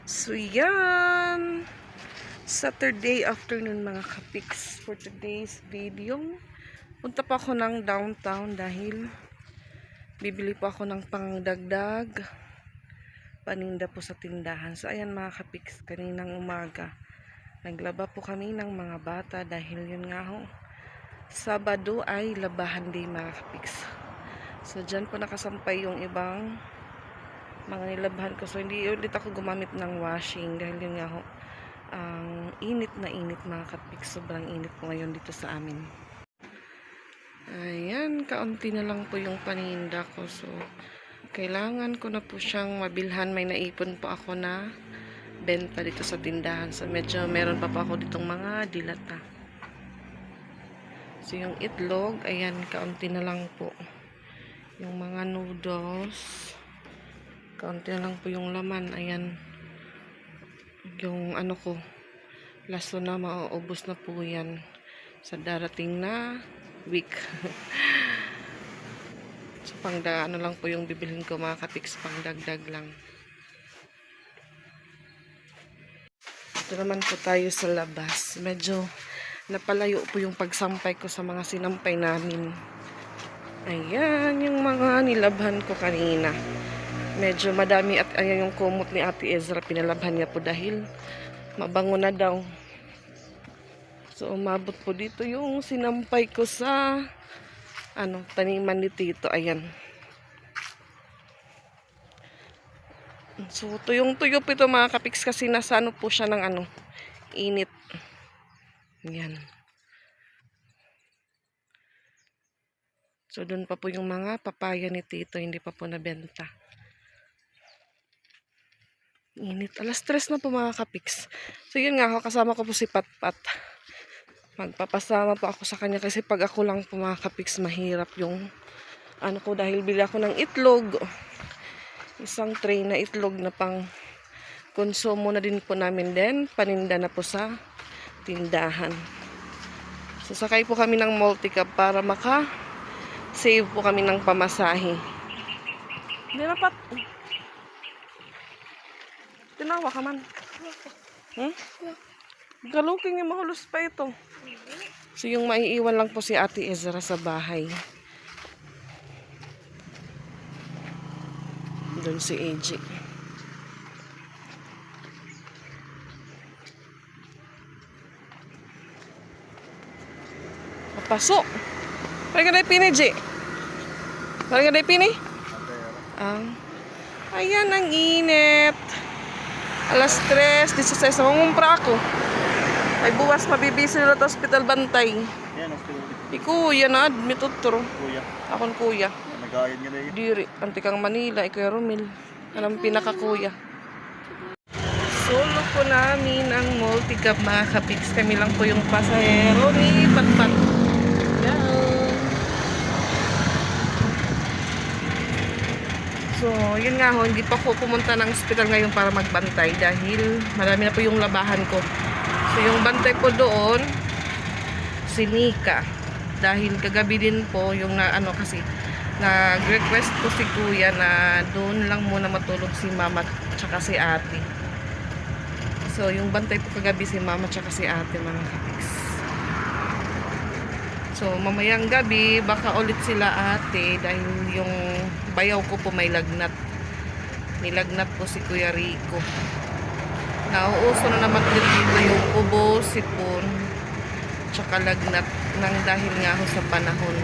So yan, Saturday afternoon mga kapiks. For today's video, punta pa ako ng downtown dahil bibili pa ako ng pangdagdag paninda po sa tindahan. So ayan mga kapiks, kaninang umaga naglaba po kami ng mga bata dahil yun nga ho, Sabado ay labahan day mga kapiks. So dyan po nakasampay yung ibang mga nilabahan ko. So hindi ulit ako gumamit ng washing dahil yun nga ho, ang init na init mga kapiks. Sobrang init po ngayon dito sa amin. Ayan, kaunti na lang po yung paninda ko. So kailangan ko na po siyang mabilhan. May naipon po ako na benta dito sa tindahan. So medyo meron pa ako ditong mga dilata. So yung itlog, ayan, kaunti na lang po. Yung mga noodles, kaunti na lang po yung laman. Ayan, yung ano ko, laso na, mauubos na po yan sa darating na week. So ano lang po yung bibilhin ko mga kapiks, pang dagdag lang. Ito naman po tayo sa labas. Medyo napalayo po yung pagsampay ko sa mga sinampay namin. Ayan, yung mga nilabhan ko kanina. Medyo madami at ayan yung kumot ni Ate Ezra. Pinalabhan niya po dahil mabango na daw. So umabot po dito yung sinampay ko sa taniman ni Tito. Ayan. So tuyong-tuyo po ito mga kapiks kasi nasa po siya ng init. Ayan. So doon pa po yung mga papaya ni Tito, hindi pa po nabenta. Init. Alas 3 na po mga kapiks. So yun nga, kasama ko po si Patpat. Magpapasama po ako sa kanya kasi pag ako lang po mga kapiks, mahirap yung ko dahil bili ako ng itlog. Isang tray na itlog na pang konsumo na din po namin din. Paninda na po sa tindahan. So sakay po kami ng multi-cab para save po kami ng pamasahe. Hindi na Pat. Tinawa ka man. Galuking yung mahulos pa ito. So yung maiiwan lang po si Ate Ezra sa bahay. Doon si AJ. Papasok. Parang ganda yung pini, J. Parang ganda yung pini. Ayan, ang init. Alas 3, 16, mangumpra ako. Ay buwas, mabibisi nila sa hospital Bantay. Yan, hospital. Kuya na, admit utro. Kuya. Akon kuya. Nag-aayad nga na yun. Diri, antikang Manila, Kuya Romil. Anong pinaka-kuya. Solo po namin ang multi-cab mga kapiks. Kami lang po yung pasahero ni Patpat. So, yun nga ho, hindi pa po pumunta ng hospital ngayon para magbantay dahil marami na po yung labahan ko. So, yung bantay po doon, si Nika. Dahil kagabi din po yung kasi nag-request po si Kuya na doon lang muna matulog si Mama at saka si Ate. So, yung bantay po kagabi si Mama at saka si Ate mga kapiks. So, mamayang gabi, baka ulit sila Ate dahil yung bayaw ko po may lagnat. Nilagnat po si Kuya Rico. Nauuso na naman din dito yung ubo, sipon, tsaka lagnat nang dahil nga ho sa panahon.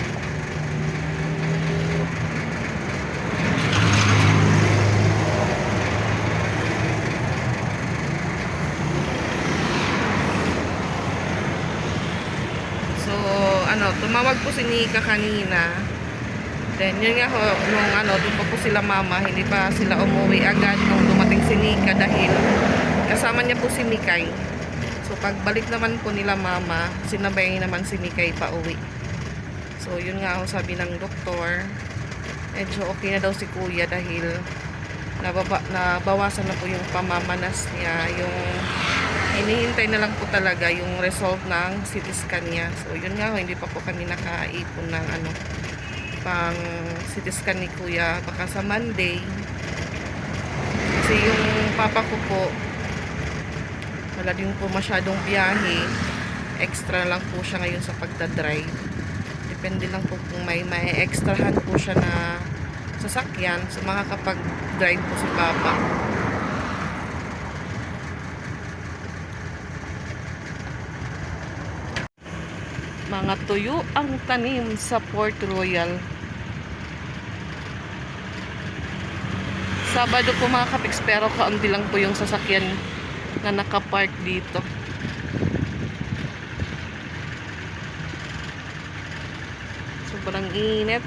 Tumawag po si Nika kanina. Then yun nga ho, nung doon pa po sila Mama, hindi pa sila umuwi agad nung dumating si Nika dahil kasama niya po si Mikay. So pagbalik naman po nila Mama, sinabay naman si Mikay pa uwi. So yun nga ho, sabi ng doktor, medyo okay na daw si Kuya dahil nabawasan na po yung pamamanas niya. Yung hinihintay na lang po talaga yung result ng CT scan niya. So yun nga, hindi pa po kami nakaipon ng pang CT scan ni Kuya. Baka sa Monday. Kasi yung papa ko po Wala din po masyadong biyahe. Extra lang po siya ngayon sa pagdadrive. Depende lang po kung may extrahan po siya na sasakyan sa mga kapag drive po si Papa. Mga tuyo ang tanim sa Port Royal. Sabado po mga kapiks, pero kaunti lang po yung sasakyan na nakapark dito. Sobrang init.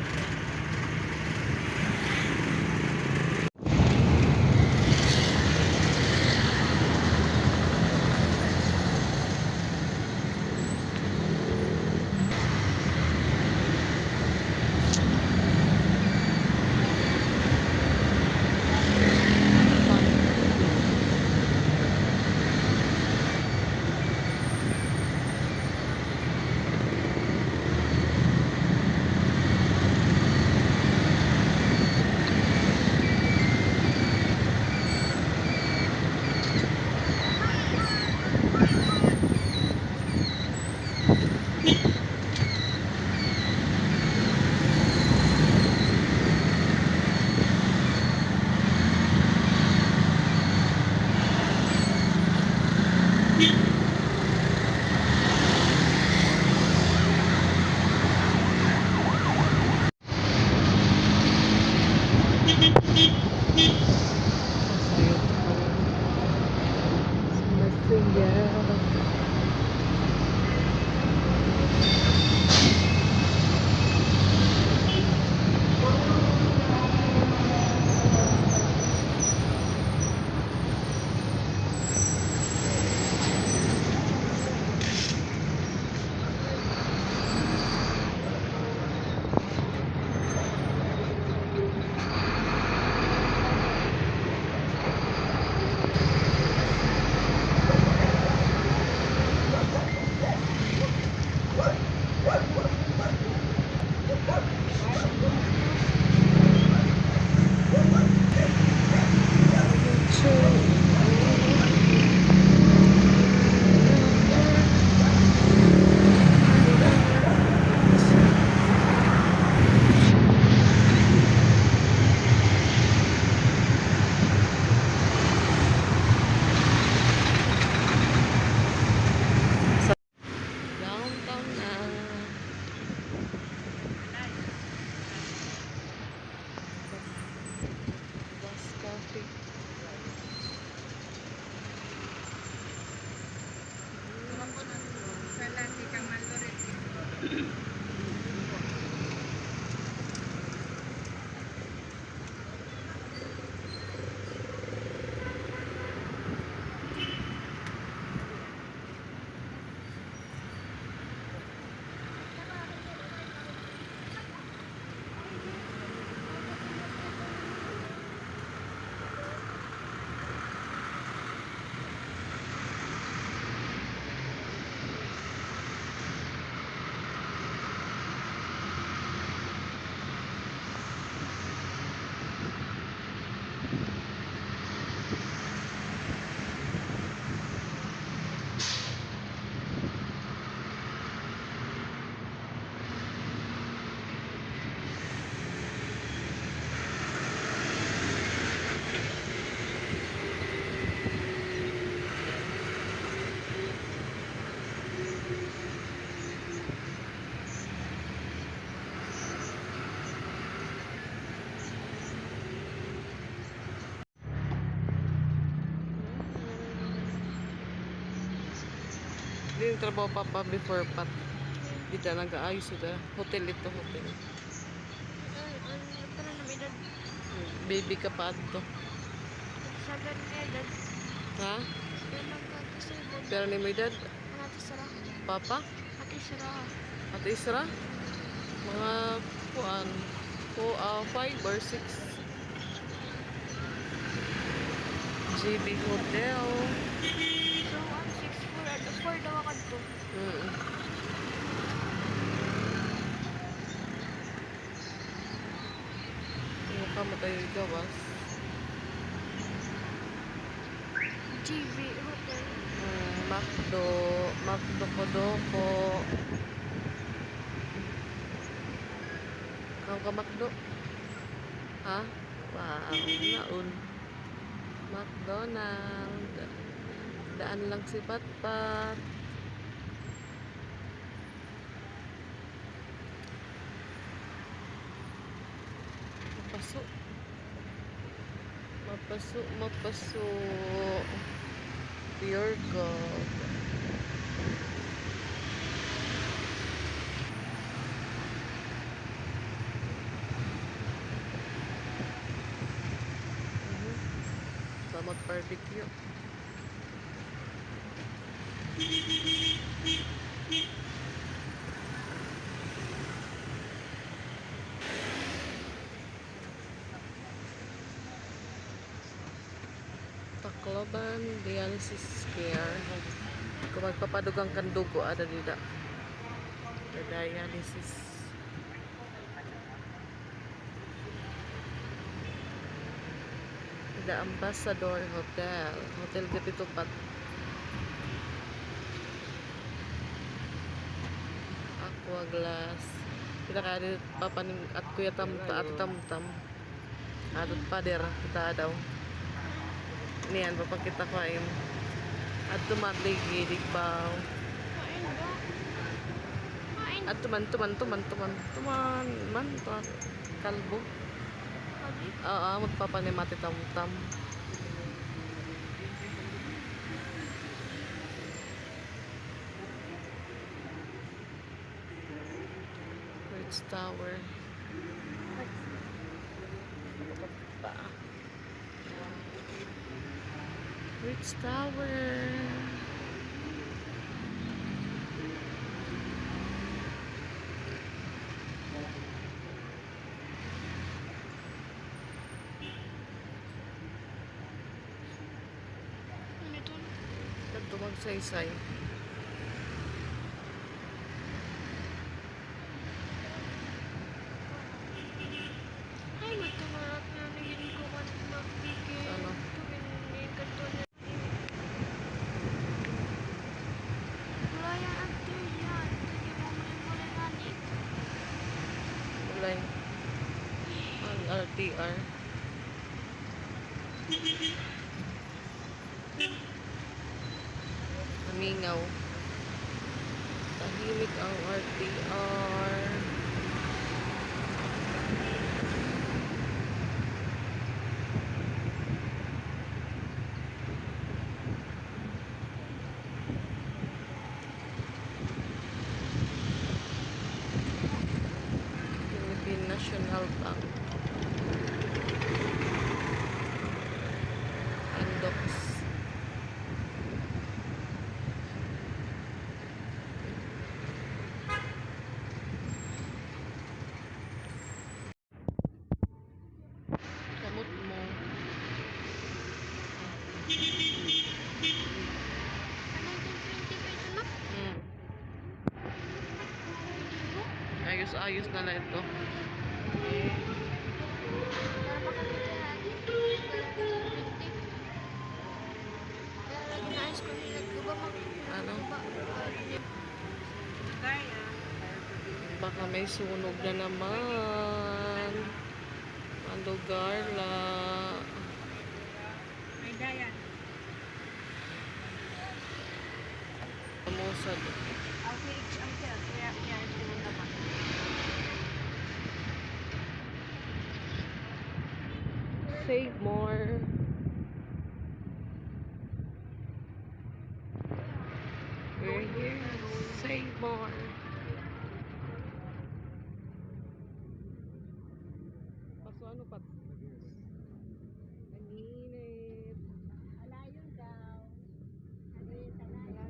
Downtown na. Bus cafe. Hindi yung trabaho Papa before pat. Dito nag-aayos ito. Hotel ito, hotel. Baby ka pa ito. Ha? Pero ni mo edad? Papa? Ate Isra? Mga kuan. 5 or 6. JB Hotel. Mukha mo tayo gawas. GV Hotel. Makdo. Makdo ko doko. Kau ka Makdo? Ha? Wow, naun. McDonald. Daan lang si Patpat. Mapaso. Mapaso, mapaso. Pure gold. Sa mag-barbecue. Tacloban dialysis care. Kung magpapadugang kan dugo, ada dida. Dialysis. The Ambassador Hotel. Hotel Gapitupat. Aqua Glass. Kita kaya papaning at kuya tamta at tamtam. Atut pader kita daw. Niyan papakita ko ay at tumatlig baw. At tuman man kalbo. Oo, magpapanimati tam-tam. Ritz Tower. Ritz Tower. Kanto magsaysay. Ay, magkamarap na naging ko man magbigay. Ano? Tuwing kanto na. Wala yan after yan. Hindi mo muli ngani. Ulay. Ang RTR. Namingaw. Tahimik ang RTR. Philippine National Bank. Indox. Kamot mo. Ano yung 20 peso na? Ayos-ayos na lang ito. Para makakita natin. Wala na yung 20. Kaya lagi naayos ko nila. Diba Ano? Kaya. Baka may sunog na naman. Ang lugar la. May dayan. Musad. Okay, ang kaya. Kaya ito naman. Save more. We're here. Save more. Paso ano pa? Ang init. Alayon daw.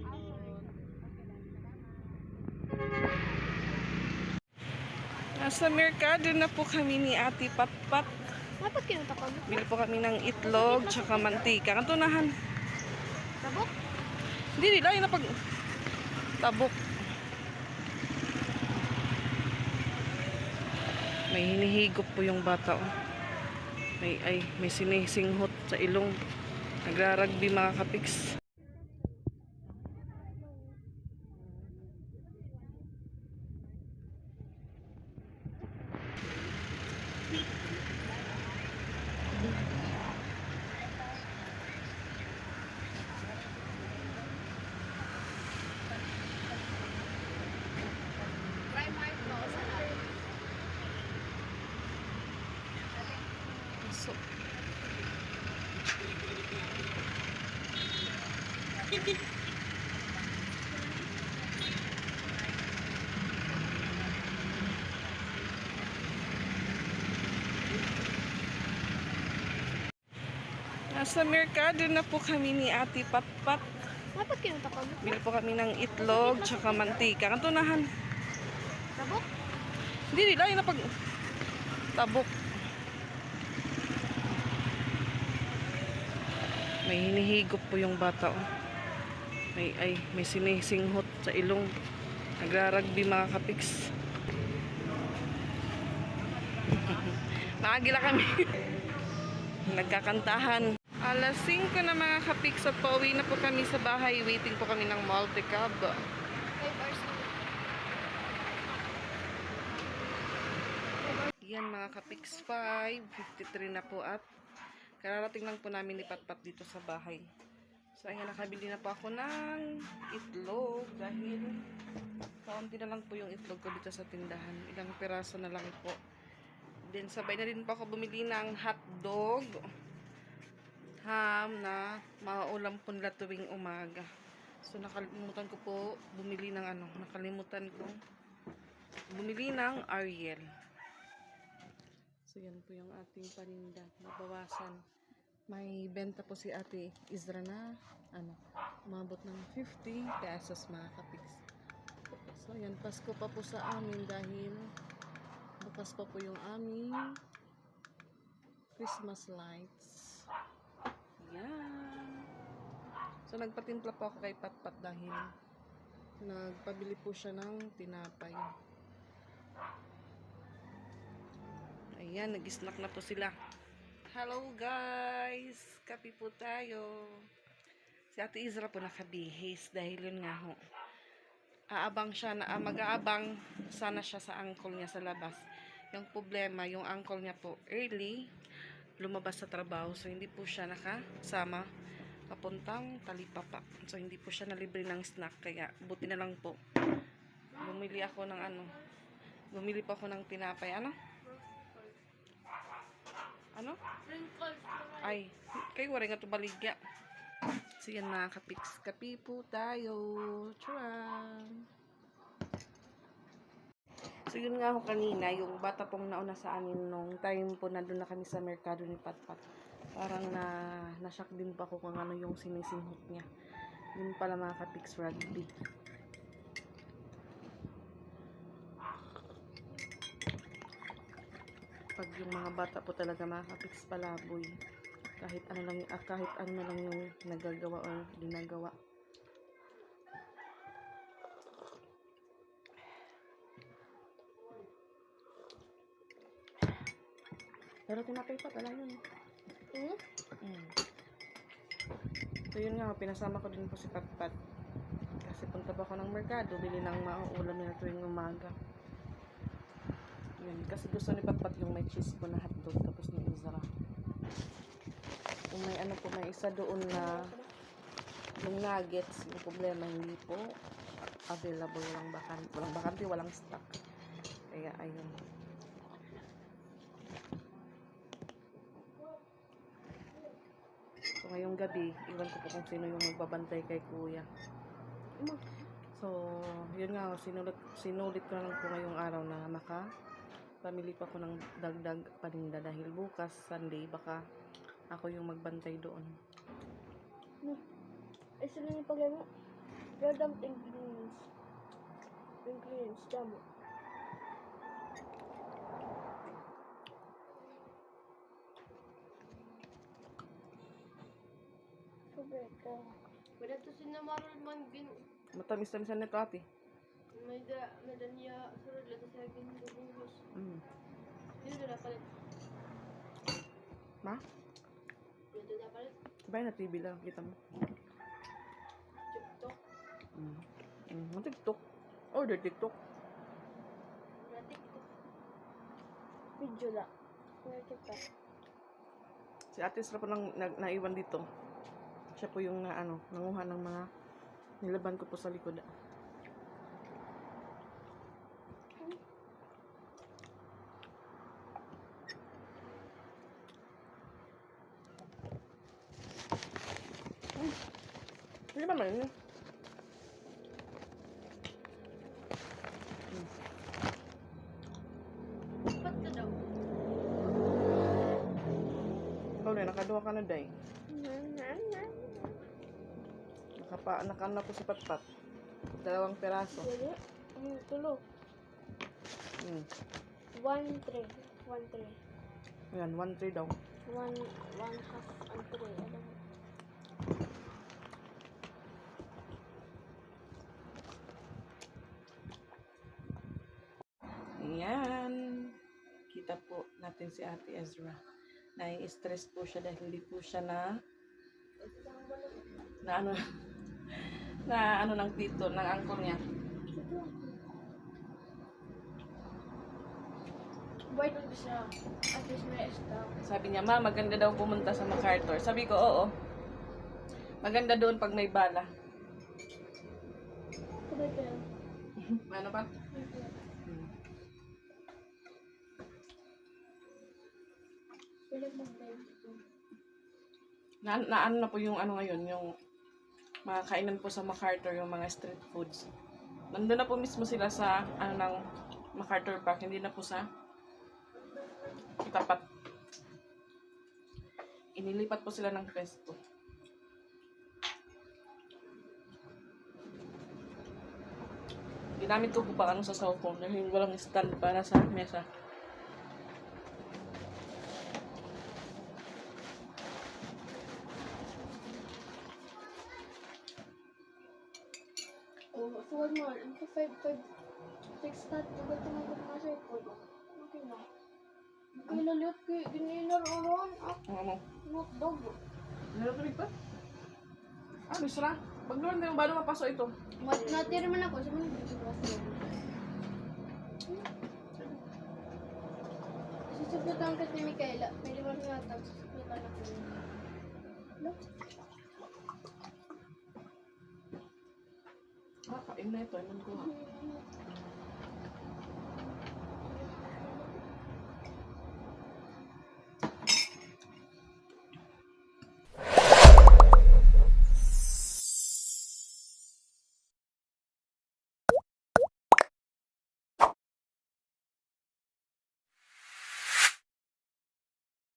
Alayon. Nasa merkado na po kami ni Ate Patpat. Dapat kinunta ko. Bili po kami ng itlog tsaka mantika. Kantunahan. Tabok? Hindi nila yun na pag tabok. May hinihigop po yung bata. Oh. May sinisinghot sa ilong. Nagraragbi mga kapiks. Nasa merkado na po kami ni Ate Patpat. Dapat kinunta ko. Bili po kami ng itlog tsaka mantika. Kantunahan. Tabok? Hindi nila yung napag tabok. May hinihigop po yung bata. Oh. May sinisinghot sa ilong. Nagraragbi mga kapiks. Nakagila kami. Nagkakantahan. Alas 5 na mga kapiks at pauwi na po kami sa bahay. Waiting po kami ng multicab. 5 hours na. Yan mga kapiks, 5:53 na po at kararating lang po namin ni Patpat dito sa bahay. So ayan, nakabili na po ako ng itlog dahil kaunti na lang po yung itlog ko dito sa tindahan. Ilang piraso na lang po. Then sabay na din po ako bumili ng hotdog, ham na maulam po nila tuwing umaga. So nakalimutan ko po bumili ng bumili ng Ariel. So yan po yung ating paninda, nabawasan. May benta po si Ate Izra na umabot ng 50 pesos mga kapiks. So yan, Pasko pa po sa amin dahil bukas pa po yung aming Christmas lights. Yan. So nagpatimpla po ako kay Patpat dahil nagpabili po siya ng tinapay. Ayan, nag-snack na po sila. Hello guys! Kape po tayo. Si Ate Izra po nakabihis dahil yun nga ho. Mag-aabang sana siya sa uncle niya sa labas. Yung problema, yung uncle niya po early lumabas sa trabaho. So hindi po siya nakasama papuntang Talipapa. So hindi po siya nalibre ng snack. Kaya buti na lang po. Bumili po ako ng tinapay. Ay, kayo wala nga ito baligya. So yan mga kapiks, kapi po tayo. Tcharam! So yun nga ho kanina, yung bata pong nauna sa amin nung time po nandun na kami sa merkado ni Patpat. Parang na-shock din pa ako kung ano yung sinisinghot niya. Yun pala mga kapiks, rugby. Pag yung mga bata po talaga mga kapiks palaboy, kahit ano na lang yung nagagawa o ginagawa. Pero tinapay pa pala yun. So yun nga, pinasama ko din po si Patpat kasi punta pa ako ng merkado, bili ng mauulam nila tuwing umaga. Yun, kasi gusto ni Patpat yung may cheese po na hotdog tapos ni Izra. Kung may isa doon na yung nuggets, yung problema hindi po available, walang bakante, walang stock. Kaya ayun. So ngayong gabi, iwan ko po kung sino yung magbabantay kay kuya. So, yun nga, sinulit ko na lang po ngayong araw na pamili pa ko ng dagdag paninda dahil bukas, Sunday, baka ako yung magbantay doon. Ay, sila yung pagano. Gardam ingredients. Ingredients, damo. Sobreka. Pwede to sinamarol man Matamis-tamisan nito ate. may niya surod lang sa ginugos. Dito na palit. Ma? Dito na palit. Sabay na TV lang, kita mo. TikTok. TikTok. Order TikTok. Na TikTok. Video lang. Where TikTok. Si ate Isra po naiwan dito. Siya po yung nanguha ng mga nilaban ko po sa likod. Hindi ba man yun? Ba't ka daw? Ikaw na, nakaduha ka na, day. Nakana po si Patpat. 2 peraso. Wala. Tulo. Hmm. 1-3. 1-3. Ayan, 1-3 daw. 1-1/2 ang 3. Alam mo. Ayan. Kita po natin si Ate Ezra. Nai-stress po siya dahil hindi po siya na ano na ano ng tito, ng angkor niya. Why don't siya? At least may stock. Sabi niya, ma, maganda daw pumunta sa MacArthur. Sabi ko, oo. Maganda doon pag may bala. Sabay ka. Ano pa? Pwede mag-time. Na ano na po yung ano ngayon, yung mga kainan po sa MacArthur, yung mga street foods. Nandun na po mismo sila sa ano ng MacArthur Park, hindi na po sa tapat. Inilipat po sila ng pwesto. Ginamit ko po pa ano sa cellphone dahil walang stand para sa mesa. Oh, forward mo. Ang ka 5-6 start. Huwag ka naman mga circle. Okay na. Kaya laliot kay gininaroon. Ano? Not dog. Nalatulig pa? Ah, Misra. Pag naman tayo ba mapasok ito? Natira man ako. Sa mga dito ko. Susubutan ka ni Micaela. Pwede mo siya natag. Susubutan ako. Look. Ah, kain na ito. Ilan ko ha?